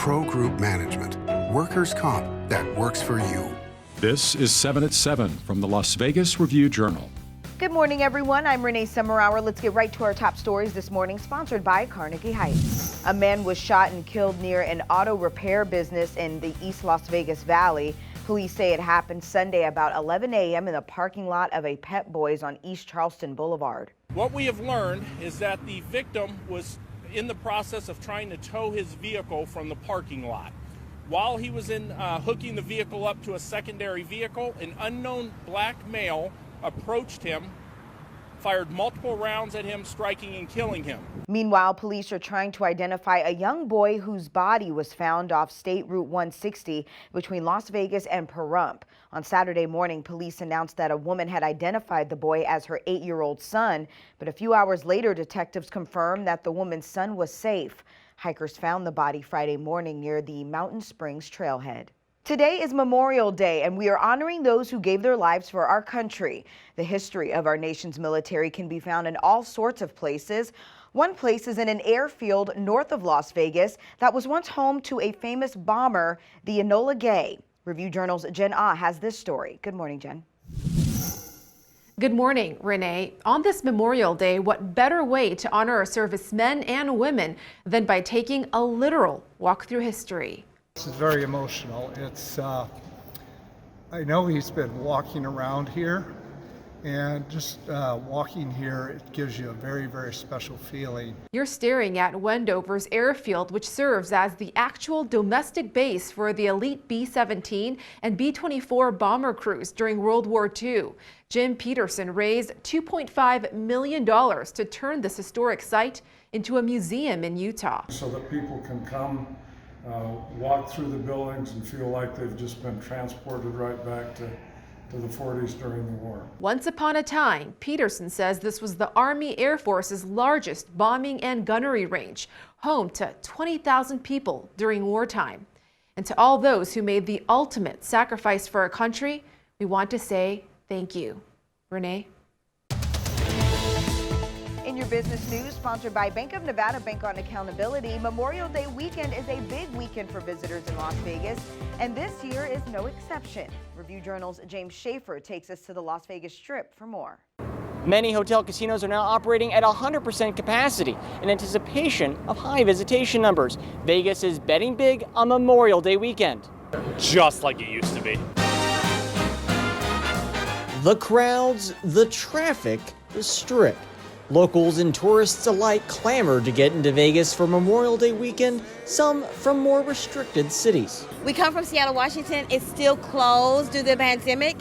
Pro Group Management. Workers' comp that works for you. This is 7 at 7 from the Las Vegas Review-Journal. Good morning, everyone. I'm Renee Summerhour. Let's get right to our top stories this morning, sponsored by Carnegie Heights. A man was shot and killed near an auto repair business in the East Las Vegas Valley. Police say it happened Sunday about 11 a.m. in the parking lot of a Pep Boys on East Charleston Boulevard. What we have learned is that the victim was in the process of trying to tow his vehicle from the parking lot. While he was hooking the vehicle up to a secondary vehicle, an unknown black male approached him, fired multiple rounds at him, striking and killing him. Meanwhile, police are trying to identify a young boy whose body was found off State Route 160 between Las Vegas and Pahrump. On Saturday morning, police announced that a woman had identified the boy as her 8-year-old son, but a few hours later, detectives confirmed that the woman's son was safe. Hikers found the body Friday morning near the Mountain Springs trailhead. Today is Memorial Day, and we are honoring those who gave their lives for our country. The history of our nation's military can be found in all sorts of places. One place is in an airfield north of Las Vegas that was once home to a famous bomber, the Enola Gay. Review-Journal's Jen Ah has this story. Good morning, Jen. Good morning, Renee. On this Memorial Day, what better way to honor our servicemen and women than by taking a literal walk through history? It's very emotional. I know he's been walking around here, and just walking here, it gives you a very, very special feeling. You're staring at Wendover's Airfield, which serves as the actual domestic base for the elite B-17 and B-24 bomber crews during World War II. Jim Petersen raised $2.5 million to turn this historic site into a museum in Utah. So that people can come walk through the buildings and feel like they've just been transported right back to the 40s during the war. Once upon a time, Petersen says this was the Army Air Force's largest bombing and gunnery range, home to 20,000 people during wartime. And to all those who made the ultimate sacrifice for our country, we want to say thank you. Renee? In your business news, sponsored by Bank of Nevada Bank on Accountability, Memorial Day weekend is a big weekend for visitors in Las Vegas, and this year is no exception. Review-Journal's James Schaefer takes us to the Las Vegas Strip for more. Many hotel casinos are now operating at 100% capacity in anticipation of high visitation numbers. Vegas is betting big on Memorial Day weekend. Just like it used to be. The crowds, the traffic, the Strip. Locals and tourists alike clamored to get into Vegas for Memorial Day weekend, some from more restricted cities. We come from Seattle, Washington. It's still closed due to the pandemic,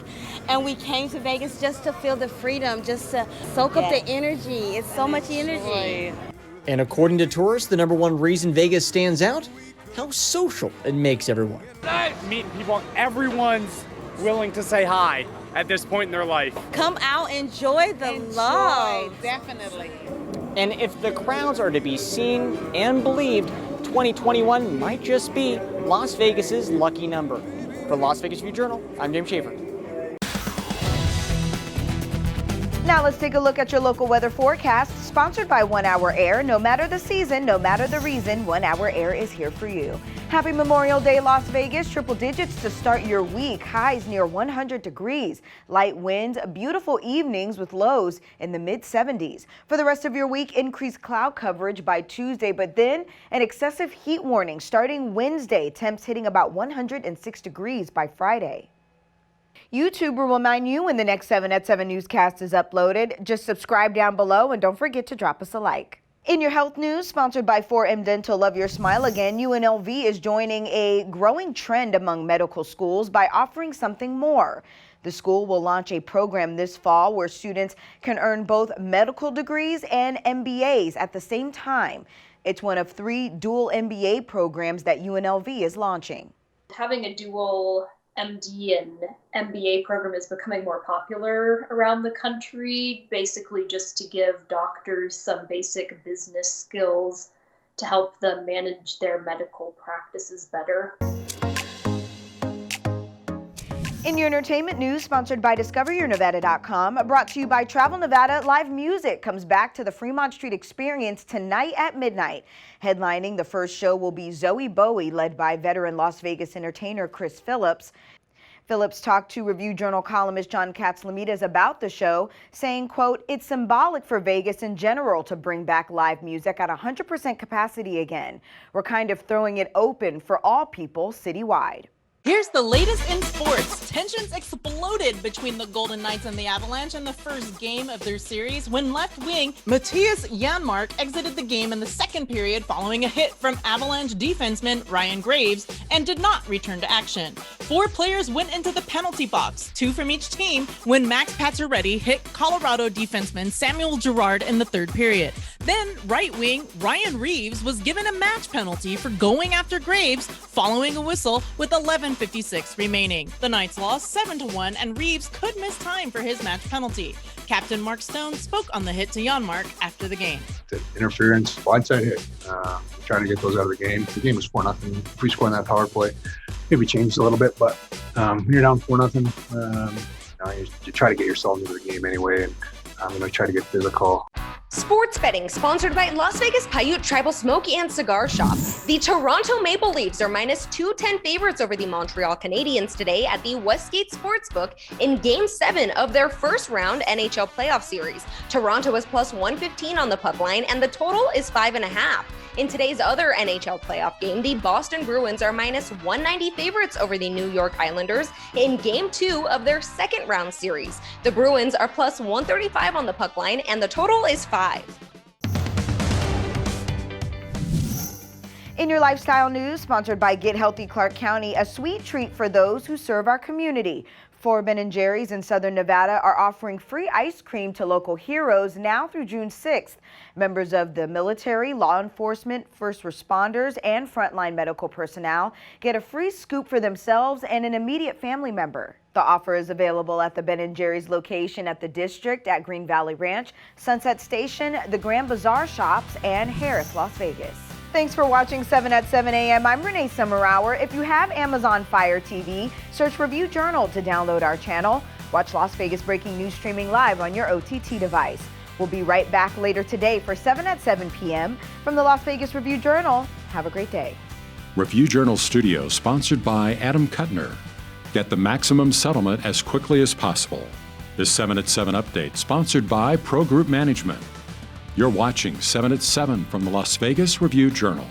and we came to Vegas just to feel the freedom, just to soak up the energy. It's so much energy. And according to tourists, the #1 reason Vegas stands out? How social it makes everyone. Meeting people, everyone's willing to say hi at this point in their life. Come out, enjoy the love. Definitely. And if the crowds are to be seen and believed, 2021 might just be Las Vegas's lucky number. For the Las Vegas Review-Journal, I'm James Schaefer. Now let's take a look at your local weather forecast, sponsored by 1 Hour Air. No matter the season, no matter the reason, 1 Hour Air is here for you. Happy Memorial Day, Las Vegas. Triple digits to start your week. Highs near 100 degrees. Light winds, beautiful evenings with lows in the mid-70s. For the rest of your week, increased cloud coverage by Tuesday, but then an excessive heat warning starting Wednesday. Temps hitting about 106 degrees by Friday. YouTube will remind you when the next 7 at 7 newscast is uploaded. Just subscribe down below and don't forget to drop us a like. In your health news, sponsored by 4M Dental, Love Your Smile Again, UNLV is joining a growing trend among medical schools by offering something more. The school will launch a program this fall where students can earn both medical degrees and MBAs at the same time. It's one of 3 dual MBA programs that UNLV is launching. Having a dual MD and MBA program is becoming more popular around the country, basically just to give doctors some basic business skills to help them manage their medical practices better. In your entertainment news, sponsored by DiscoverYourNevada.com, brought to you by Travel Nevada, live music comes back to the Fremont Street Experience tonight at midnight. Headlining the first show will be Zowie Bowie, led by veteran Las Vegas entertainer Chris Phillips. Phillips talked to Review Journal columnist John Katzlamidas about the show, saying, quote, "It's symbolic for Vegas in general to bring back live music at 100% capacity again. We're kind of throwing it open for all people citywide." Here's the latest in sports. Tensions exploded between the Golden Knights and the Avalanche in the first game of their series when left wing Mattias Janmark exited the game in the second period following a hit from Avalanche defenseman Ryan Graves and did not return to action. 4 players went into the penalty box, 2 from each team, when Max Pacioretty hit Colorado defenseman Samuel Girard in the third period. Then right wing Ryan Reeves was given a match penalty for going after Graves following a whistle with 11:56 remaining. The Knights lost 7-1 and Reeves could miss time for his match penalty. Captain Mark Stone spoke on the hit to Janmark after the game. The interference, blindside hit, trying to get those out of the game. The game was 4-0. If we score on that power play, maybe changed a little bit, but when you're down 4-0, you try to get yourself into the game anyway, and try to get physical. Sports betting sponsored by Las Vegas Paiute Tribal Smoke and Cigar Shop. The Toronto Maple Leafs are minus 210 favorites over the Montreal Canadiens today at the Westgate Sportsbook in Game 7 of their first round NHL playoff series. Toronto is plus 115 on the puck line and the total is 5.5. In today's other NHL playoff game, the Boston Bruins are minus 190 favorites over the New York Islanders in Game 2 of their second round series. The Bruins are plus 135 on the puck line and the total is 5. In your lifestyle news, sponsored by Get Healthy Clark County, a sweet treat for those who serve our community. 4 Ben & Jerry's in Southern Nevada are offering free ice cream to local heroes now through June 6th. Members of the military, law enforcement, first responders, and frontline medical personnel get a free scoop for themselves and an immediate family member. The offer is available at the Ben & Jerry's location at the District at Green Valley Ranch, Sunset Station, the Grand Bazaar Shops, and Harris, Las Vegas. Thanks for watching 7 at 7 a.m. I'm Renee Summerhour. If you have Amazon Fire TV, search Review Journal to download our channel. Watch Las Vegas breaking news streaming live on your OTT device. We'll be right back later today for 7 at 7 p.m. from the Las Vegas Review Journal. Have a great day. Review Journal Studio, sponsored by Adam Kuttner. Get the maximum settlement as quickly as possible. This 7 at 7 update, sponsored by Pro Group Management. You're watching 7 at 7 from the Las Vegas Review Journal.